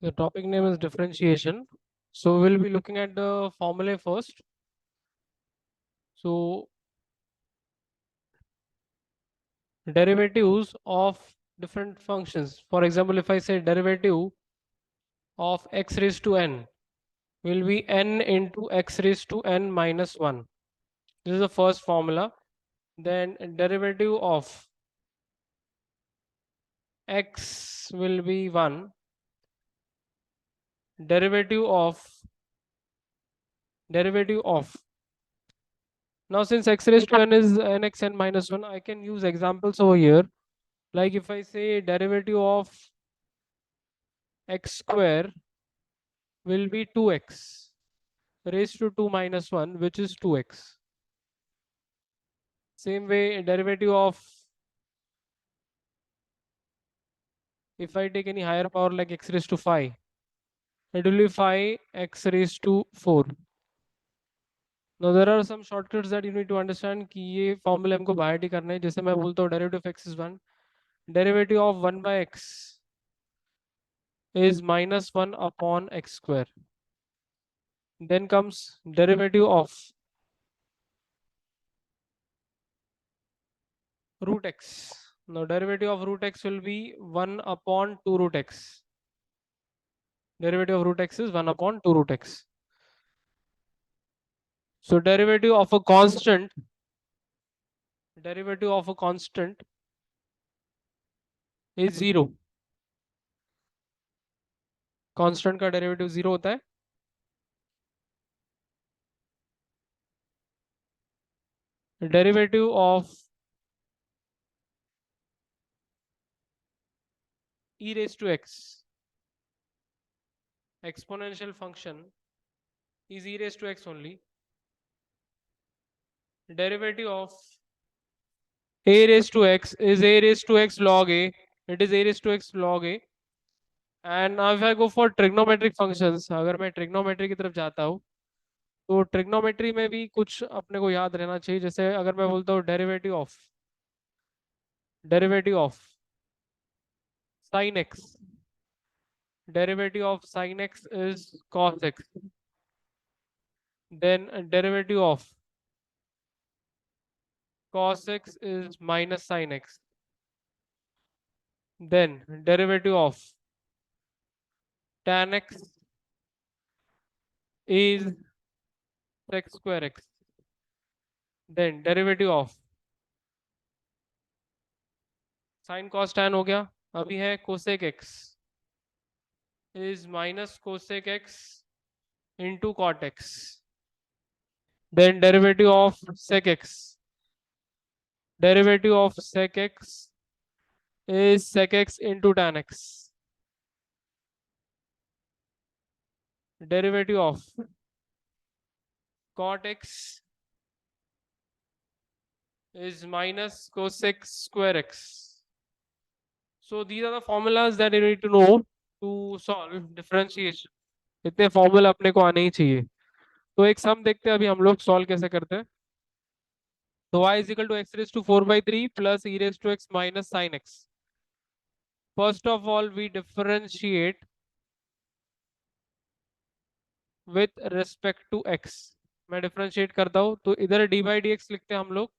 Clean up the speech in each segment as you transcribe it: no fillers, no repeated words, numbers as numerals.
The topic name is differentiation. So we'll be looking at the formulae first. So derivatives of different functions. For example, if I say derivative of x raised to n will be n into x raised to n minus 1. This is the first formula. Then derivative of x will be 1. Derivative of now since x raised to n is nx n minus 1, I can use examples over here. Like if I say derivative of x square will be 2x raised to 2 minus 1, which is 2x. Same way, derivative of, if I take any higher power like x raised to 5, it will be 5x raised to 4. Now there are some shortcuts that you need to understand कि ये फॉर्मूले हमको बाहर ही करना है. जैसे मैं बोलता हूँ derivative of x is 1, derivative of 1 by x is minus 1 upon x square. Then comes derivative of root x. Now derivative of root x will be 1 upon 2 root x. Derivative of root x is 1 upon 2 root x. So derivative of a constant is 0. Constant का derivative 0 होता है. Derivative of e raised to x, exponential function, is e raised to x only. Derivative of a raised to x is a raised to x log a. It is a raised to x log a. And now if I go for trigonometric functions, अगर मैं trigonometry की तरफ जाता हूँ, तो trigonometry में भी कुछ अपने को याद रहना चाहिए. जैसे अगर मैं बोलता हूँ derivative of sin x, derivative of sin x is cos x. Then derivative of cos x is minus sin x. Then derivative of tan x is sec square x. Then derivative of sin cos tan हो गया. अभी है cosec x is minus cosec x into cot x. Then derivative of sec x. Derivative of sec x is sec x into tan x. Derivative of cot x is minus cosec square x. So these are the formulas that you need to know to solve differentiation. इतने formula अपने को आने ही चाहिए. तो एक सम देखते हैं अभी हम लोग सॉल्व कैसे करते हैं. तो y is equal to x raised to 4 by 3 plus e raised to x minus sin x. First of all, we differentiate with respect to x. मैं डिफरेंशिएट करता हूँ तो इधर डी बाई डी एक्स लिखते हैं हम लोग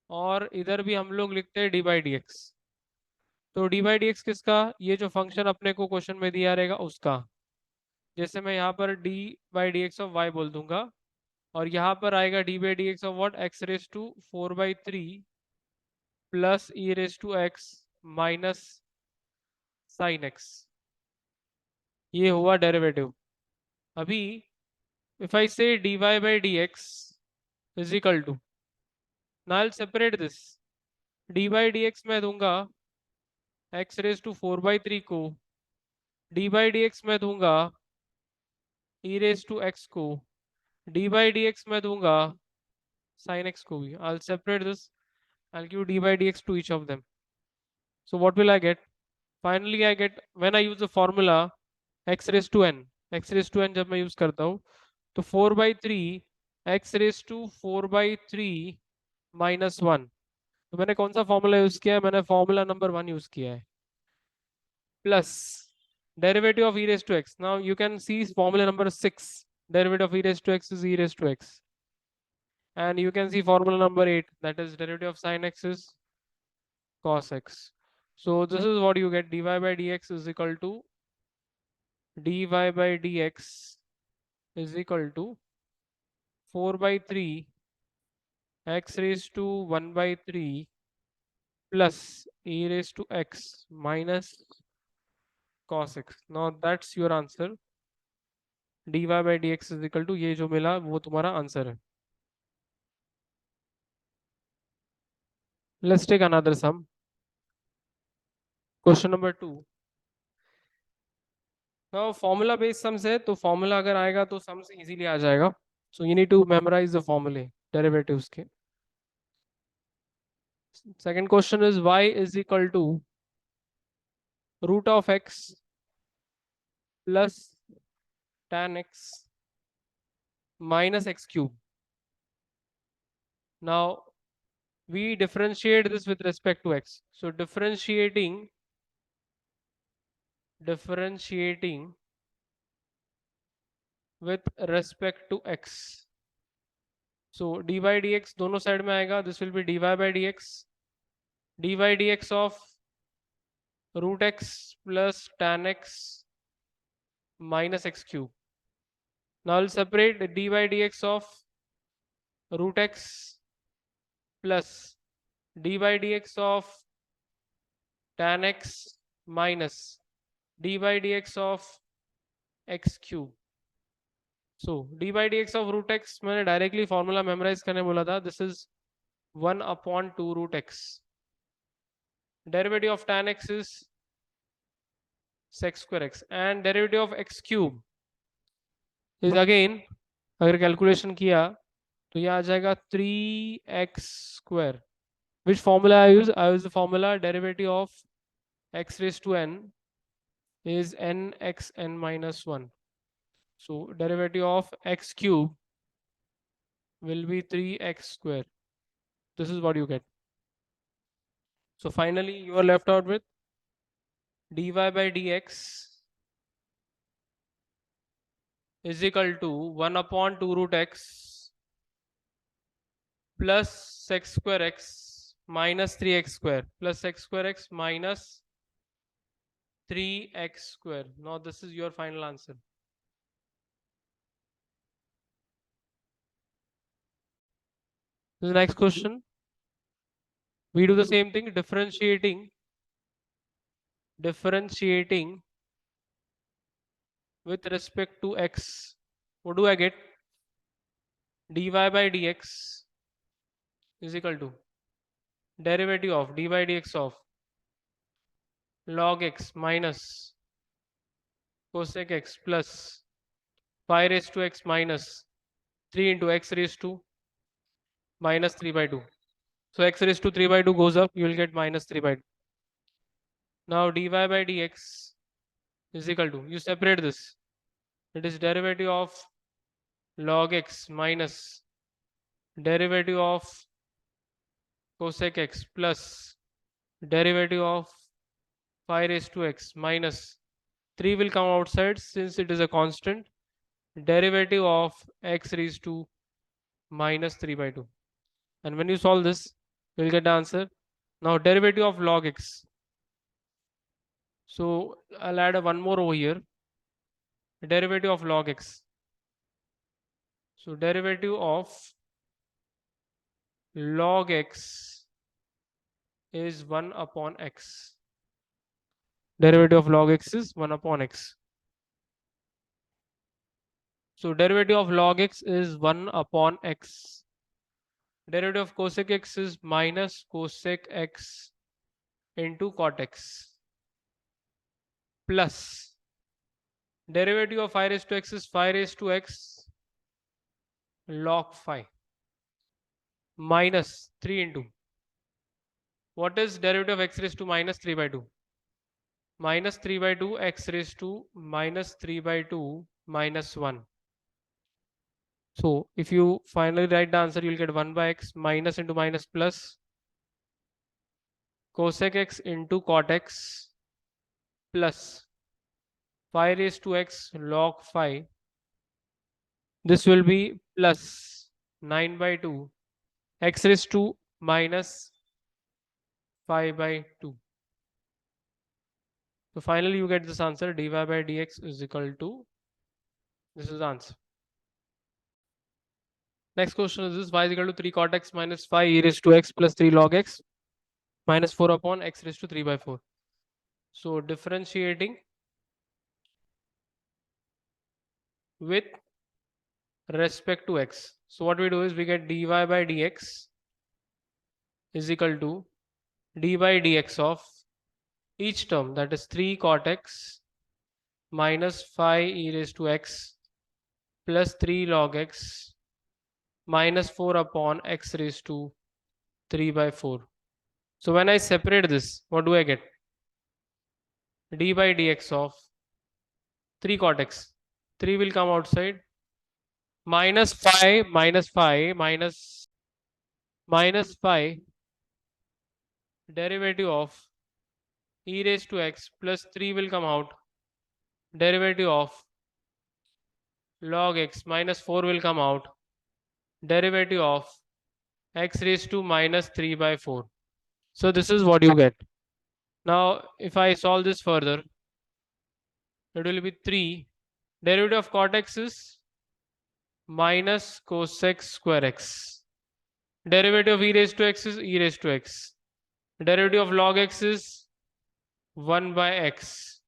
और इधर भी हम लोग लिखते हैं डी बाई डी एक्स. तो डी बाई डी एक्स किसका? ये जो फंक्शन अपने को क्वेश्चन में दिया रहेगा उसका. जैसे मैं यहाँ पर d by d x of y बोल दूंगा और यहाँ पर आएगा d by d x of what x raise to 4 by 3 plus e raise to x minus sine x. ये हुआ डेरिवेटिव. अभी if I say dy by dx is equal to, now I'll separate this. dy by dx मैं दूंगा x raised to 4 by 3 को, dy by dx मैं दूंगा e raised to x को, dy by dx मैं दूंगा sin x को भी. I'll separate this. I'll give dy by dx to each of them. So what will I get? Finally I get, when I use the formula x raised to n, x raised to n जब मैं use करता हूँ तो 4 by 3 x raised to 4 by 3 minus 1. तो मैंने कौन सा formula use किया है? मैंने फॉर्मूला नंबर 1 यूज किया है. Plus derivative of e raised to x. Now you can see formula number 6. Derivative of e raised to x is e raised to x. And you can see formula number 8, that is derivative of sine x is cos x. So this is what you get. Dy by dx is equal to dy by dx is equal to 4 by 3 x raised to 1 by 3 plus e raised to x minus cos x. Now that's your answer. dy by dx is equal to ये जो मिला वो तुम्हारा answer है. Let's take another sum. Question number 2. Now formula based sums है तो formula अगर आएगा तो sums easily आ जाएगा. So you need to memorize the formulae, derivatives के. Second question is y is equal to root of x plus tan x minus x cube. Now we differentiate this with respect to x. So differentiating with respect to x. So dy dx दोनों side में आएगा. This will be dy by dx. dy dx of root x plus tan x minus x cube. Now I'll separate dy dx of root x plus dy dx of tan x minus dy dx of x cube. So dy dx of root x मैंने directly formula memorize करने बोला था. This is 1 upon 2 root x. Derivative of tan x is sec square x and derivative of x cube is again अगर calculation किया तो ये आ जाएगा 3x square. Which formula I use? I use the formula derivative of x raised to n is nxn minus 1. So derivative of x cube will be 3x square. This is what you get. So finally you are left out with dy by dx is equal to 1 upon 2 root x plus sec square x minus 3x square plus sec square x minus 3x square. Now this is your final answer. This is the next question. We do the same thing, differentiating with respect to x. What do I get? dy by dx is equal to derivative of dy dx of log x minus cosec x plus 5 raised to x minus 3 into x raised to minus 3 by 2. So x raised to 3 by 2 goes up, you will get minus 3 by 2. Now dy by dx is equal to, you separate this, it is derivative of log x minus derivative of cosec x plus derivative of 5 raised to x minus 3 will come outside since it is a constant, derivative of x raised to minus 3 by 2. And when you solve this, you will get the answer. Now derivative of log x. So I'll add one more over here. Derivative of log x. So derivative of log x is 1 upon x. Derivative of log x is 1 upon x. So derivative of log x is 1 upon x. Derivative of cosec x is minus cosec x into cot x plus derivative of 5 raised to x is 5 raised to x log 5 minus 3 into, what is derivative of x raised to minus 3 by 2? Minus 3 by 2 x raised to minus 3 by 2 minus 1. So if you finally write the answer, you will get 1 by x minus into minus plus cosec x into cot x plus phi raised to x log phi. This will be plus 9 by 2 x raised to minus phi by 2. So finally you get this answer, dy by dx is equal to, this is the answer. Next question is this, y is equal to 3 cot x minus 5 e raised to x plus 3 log x minus 4 upon x raised to 3 by 4. So differentiating with respect to x. So what we do is we get dy by dx is equal to d by dx of each term, that is 3 cot x minus 5 e raised to x plus 3 log x minus 4 upon x raised to 3 by 4. So when I separate this, what do I get? D by dx of 3 cot x. 3 will come outside. Minus 5 minus 5 derivative of e raised to x plus 3 will come out. Derivative of log x minus 4 will come out. Derivative of x raised to minus 3 by 4. So this is what you get. Now if I solve this further, it will be 3. Derivative of cot x is minus cosec square x. Derivative of e raised to x is e raised to x. Derivative of log x is 1 by x.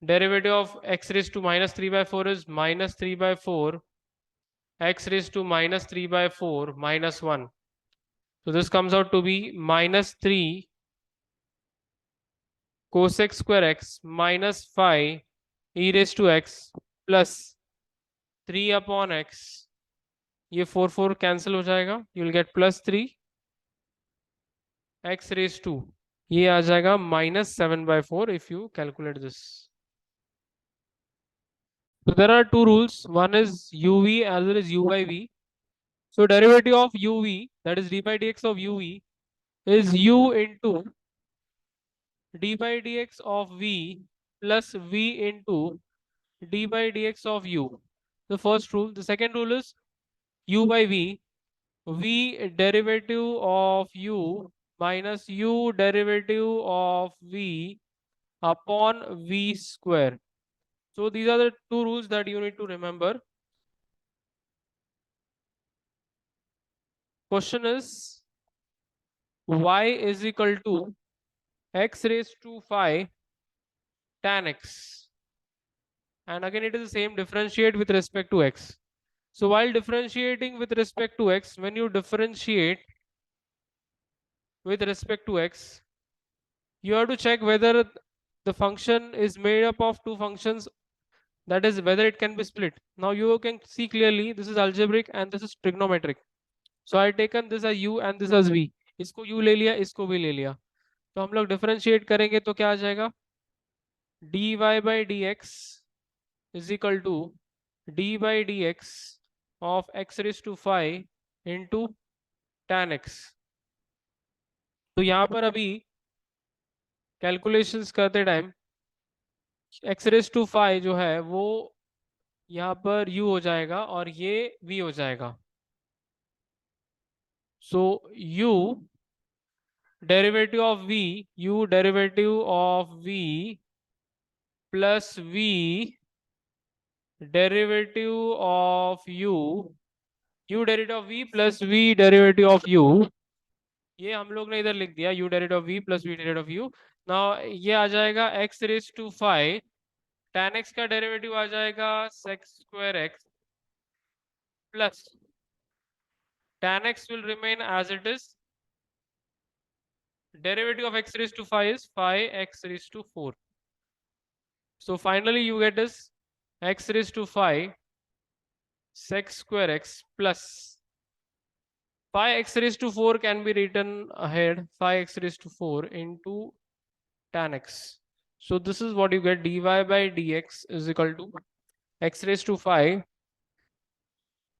Derivative of x raised to minus 3 by 4 is minus 3 by 4 x raised to minus 3 by 4 minus 1. So this comes out to be minus 3 cosec square x minus 5 e raised to x plus 3 upon x. ये 4 cancel हो जाएगा. You will get plus 3 x raised to, ये आ जाएगा minus 7 by 4 if you calculate this. So there are two rules. One is uv as well as u by v. So derivative of uv, that is d by dx of uv, is u into d by dx of v plus v into d by dx of u. The first rule. The second rule is u by v, v derivative of u minus u derivative of v upon v square. So these are the two rules that you need to remember. Question is, y is equal to x raised to 5 tan x. And again it is the same, differentiate with respect to x. So while differentiating with respect to x, when you differentiate with respect to x, you have to check whether the function is made up of two functions, that is whether it can be split. Now you can see clearly this is algebraic and this is trigonometric. So I taken this as u and this as v. इसको u ले लिया, इसको v ले लिया. तो हम लोग differentiate करेंगे तो क्या आ जाएगा? dy by dx is equal to d by dx of x raised to 5 into tan x. तो यहाँ पर अभी कैलकुलेशंस करते टाइम x raised to 5 जो है वो यहाँ पर u हो जाएगा और ये v हो जाएगा. So u derivative of v, u derivative of v plus v derivative of u, u derivative of v plus v derivative of u, ये हम लोग ने इधर लिख दिया u derivative of v plus v derivative of u. Now ये आ जाएगा x raised to 5, tan x का डेरिवेटिव आ जाएगा sec square x plus tan x will remain as it is. Derivative of x raised to 5 is 5x raised to 4. So finally you get is x raised to 5 sec square x plus 5x raised to 4 can be written ahead, 5x raised to 4 into tan x. So this is what you get, dy by dx is equal to x raised to 5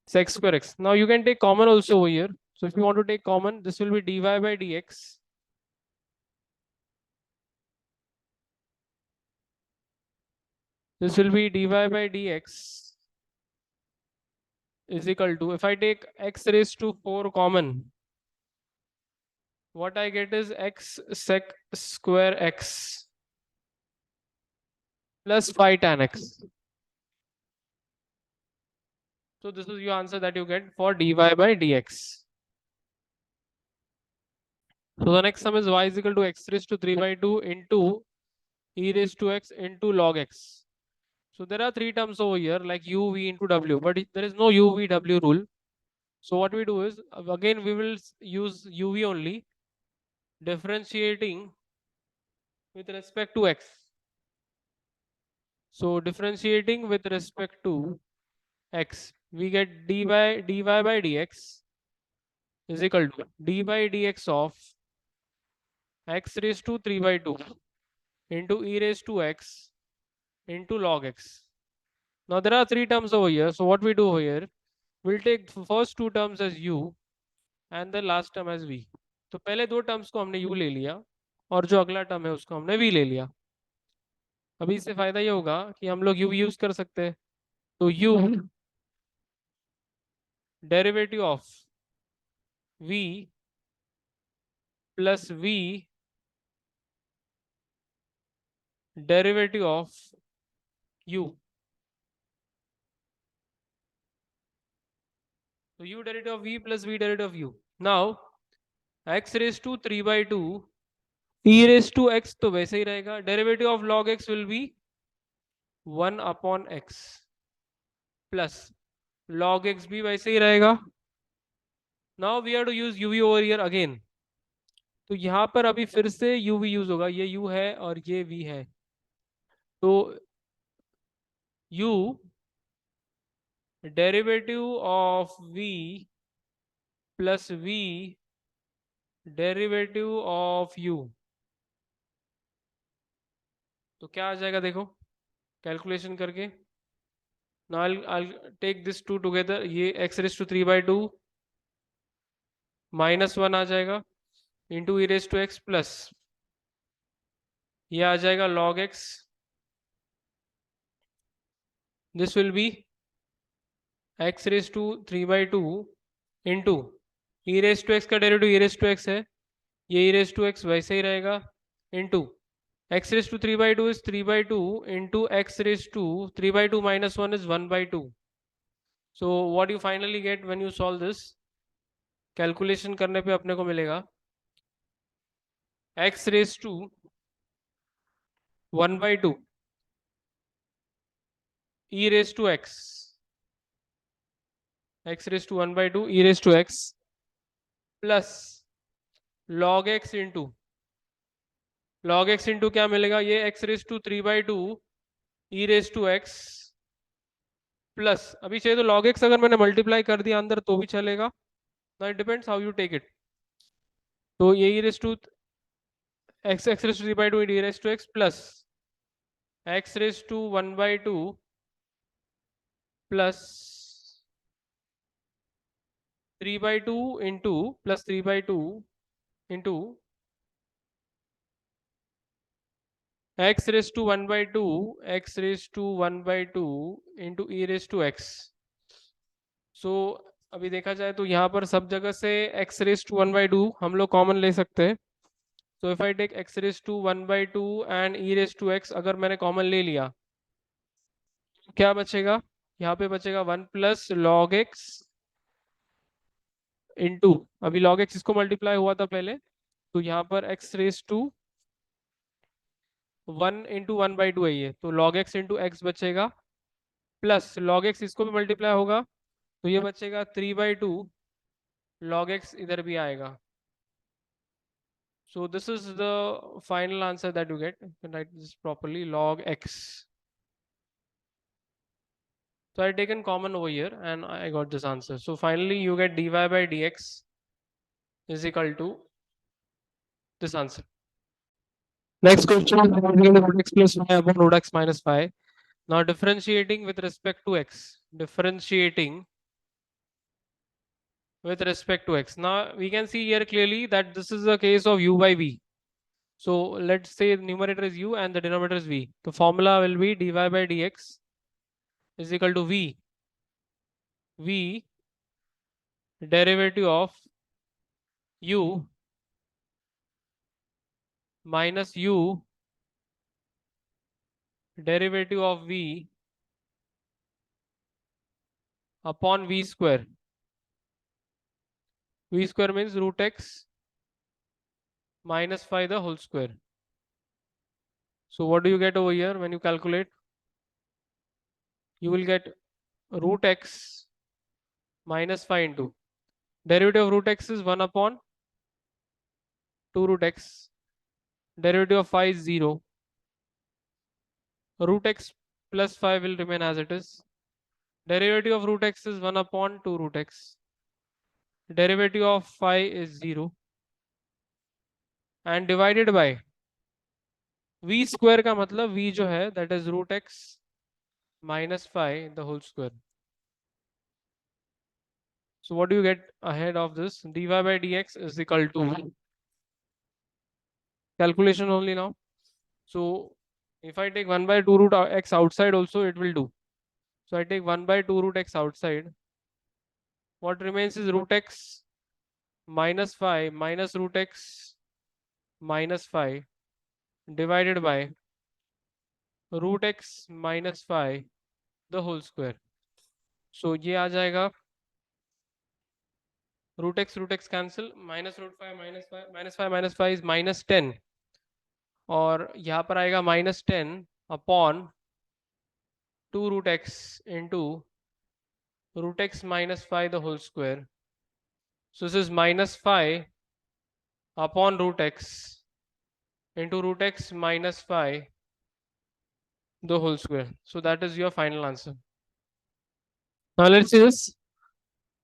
sec square x. Now you can take common also over here. So if you want to take common, this will be dy by dx This will be dy by dx is equal to, if I take x raised to 4 common, what I get is x sec square x plus 5 tan x. So this is your answer that you get for dy by dx. So the next sum is y is equal to x raised to 3 by 2 into e raised to x into log x. So there are three terms over here like u, v into w, but there is no u, v, w rule. So what we do is, again we will use u, v only, differentiating with respect to x. So differentiating with respect to x, we get dy by dx is equal to d by dx of x raised to 3 by 2 into e raised to x into log x. Now there are three terms over here. So what we do over here, we'll take first two terms as u and the last term as v. तो पहले दो terms को हमने u ले लिया और जो अगला टर्म है उसको हमने v ले लिया. अभी इससे फायदा ये होगा कि हम लोग u यूज कर सकते हैं. तो u derivative of v plus v derivative of u. So u derivative of v plus v derivative of u. Now x raised to 3 by 2 e raised to x तो वैसे ही रहेगा. Derivative of log x will be 1 upon x plus log x भी वैसे ही रहेगा. Now we have to use uv over here again. तो यहाँ पर अभी फिर से uv यूज होगा. ये u है और ये v है. तो u derivative of v plus v derivative of u. तो क्या आ जाएगा देखो कैलकुलेशन करके. Now I'll take this two together. ये x raised to 3 by 2 minus 1 आ जाएगा into e raise to x plus ये आ जाएगा log x. This will be x raise to 3 by 2 into e raise to x का derivative e raise to x है. ये e raise to x वैसे ही रहेगा into x raise to 3 by 2 is 3 by 2 into x raise to 3 by 2 minus 1 is 1 by 2. So what you finally get when you solve this, calculation करने पे अपने को मिलेगा x raise to 1 by 2 e raise to x raise to 1 by 2 e raise to x plus log x into क्या मिलेगा ये x raise to 3 by 2 e raise to x plus अभी चाहिए तो log x अगर मैंने मल्टीप्लाई कर दिया अंदर तो भी चलेगा. Now it depends how you take it. तो ये e raise to x raise to 3 by 2 e raise to x plus x raise to 1 by 2 plus 3 by 2 into plus 3 by 2 into x raise to 1 by 2 x raise to 1 by 2 into e raise to x. So अभी देखा जाए तो यहाँ पर सब जगह से x raise to 1 by 2 हम लोग कॉमन ले सकते हैं. तो if I take x raise to 1 by 2 and e raise to x अगर मैंने कॉमन ले लिया क्या बचेगा यहाँ पे बचेगा 1 प्लस log x इंटू अभी log x इसको मल्टीप्लाई हुआ था पहले तो यहाँ पर x raise to 1 into 1 by 2 है ये तो log x इंटू x बचेगा प्लस log x इसको भी मल्टीप्लाई होगा तो ये बचेगा 3 by 2 log x इधर भी आएगा. So this is the final answer that you get. You can write this properly, log x. So I taken common over here and I got this answer. So finally you get dy by dx is equal to this answer. Next question is x plus y upon root x minus 5. Now differentiating with respect to x. Differentiating with respect to x. Now we can see here clearly that this is a case of u by v. So let's say the numerator is u and the denominator is v. The formula will be dy by dx is equal to v derivative of u minus u derivative of v upon v square. V square means root x minus 5 the whole square. So what do you get over here when you calculate? You will get root x minus 5 into derivative of root x is 1 upon 2 root x. Derivative of 5 is 0. Root x plus 5 will remain as it is. Derivative of root x is 1 upon 2 root x. Derivative of 5 is 0. And divided by v square का मतलब v जो है that is root x minus 5 the whole square. So what do you get ahead of this? Dy by dx is equal to calculation only now. So if I take 1 by 2 root x outside also it will do. So I take 1 by 2 root x outside. What remains is root x minus 5 minus root x minus 5 divided by root x minus 5 the whole square. So ये आ जाएगा root x cancel minus root 5 minus 5 minus 5 minus 5 is minus 10 और यहाँ पर आएगा minus 10 upon 2 root x into root x minus 5 the whole square. So this is minus 5 upon root x into root x minus 5 the whole square. So that is your final answer. Now let's see this.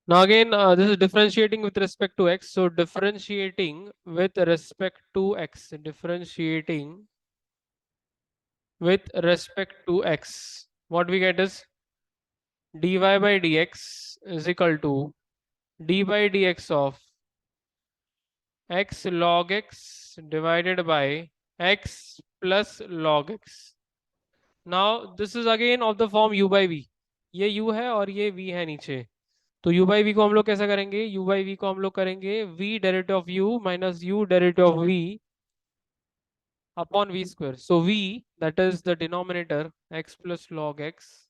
Now again, this is differentiating with respect to x. So differentiating with respect to x. Differentiating with respect to x. What we get is dy by dx is equal to d by dx of x log x divided by x plus log x. Now this is again of the form u by v. ये u है और ये v है नीचे. तो u by v को हम लोग कैसा करेंगे? u by v को हम लोग करेंगे v derivative of u minus u derivative of v upon v square. So v that is the denominator x plus log x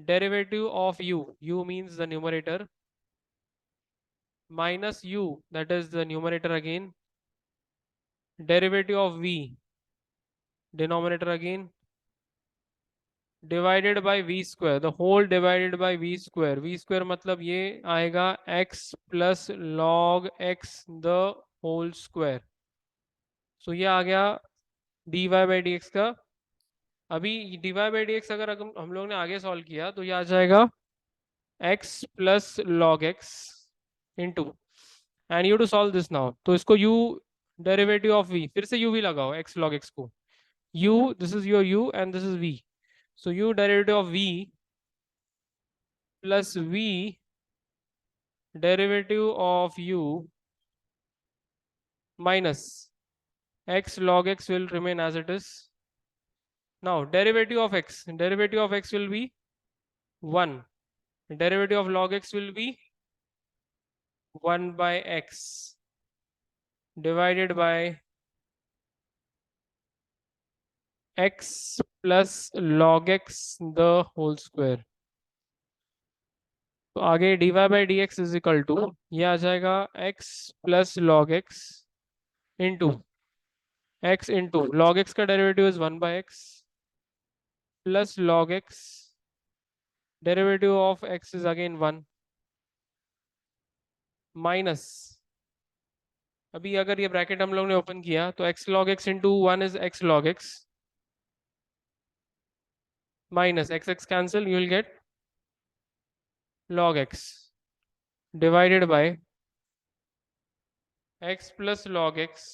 derivative of u means the numerator minus u that is the numerator again derivative of v denominator again divided by v square the whole divided by v square मतलब ये आएगा x plus log x the whole square. So ये आ गया dy by dx का. अभी dy by dx अगर हम लोग ने आगे सॉल्व किया तो ये आ जाएगा x plus log x into and you to solve this now. तो इसको u derivative of v फिर से u भी लगाओ x log x को u this is your u and this is v. So u derivative of v plus v derivative of u minus x log x will remain as it is. Now derivative of x will be 1. Derivative of log x will be 1 by x divided by x plus log x the whole square. तो आगे dy by dx is equal to ये आ जाएगा x plus log x into log x का derivative is 1 by x plus log x derivative of x is again 1 minus अभी अगर ये bracket हम लोग ने ओपन किया तो x log x into 1 is x log x minus x cancel you will get log x divided by x plus log x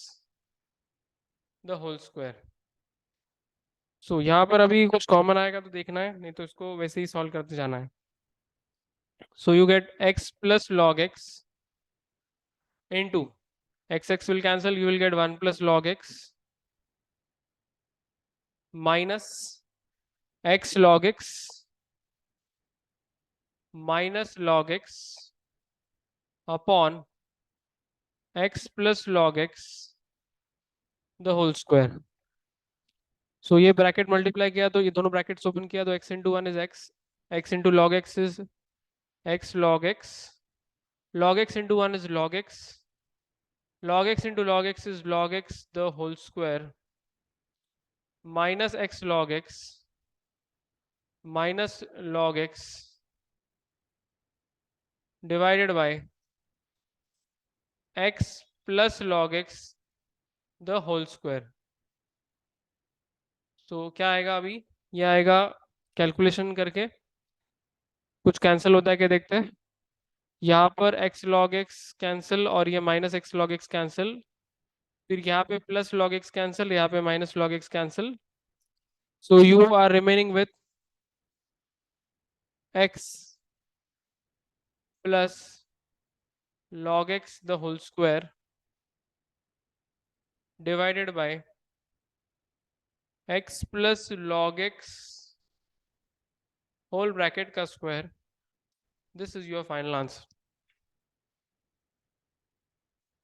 the whole square. So यहाँ पर अभी कुछ कॉमन आएगा तो देखना है नहीं तो इसको वैसे ही सॉल्व करते जाना है. So you get x plus log x into x will cancel you will get 1 plus log x minus x log x minus log x upon x plus log x the whole square. So ये bracket multiply किया तो ये दोनों brackets open किया तो x into one is x, x into log x is x log x into one is log x into log x is log x the whole square minus x log x minus log x divided by x plus log x the whole square। तो क्या आएगा अभी, ये आएगा calculation करके कुछ cancel होता है क्या देखते हैं। यहाँ पर x log x कैंसिल और ये minus x log x cancel, फिर यहाँ पे प्लस log x कैंसिल, यहाँ पे minus log x cancel. So you are remaining with x plus log x the whole square divided by x plus log x whole bracket का square। This is your final answer।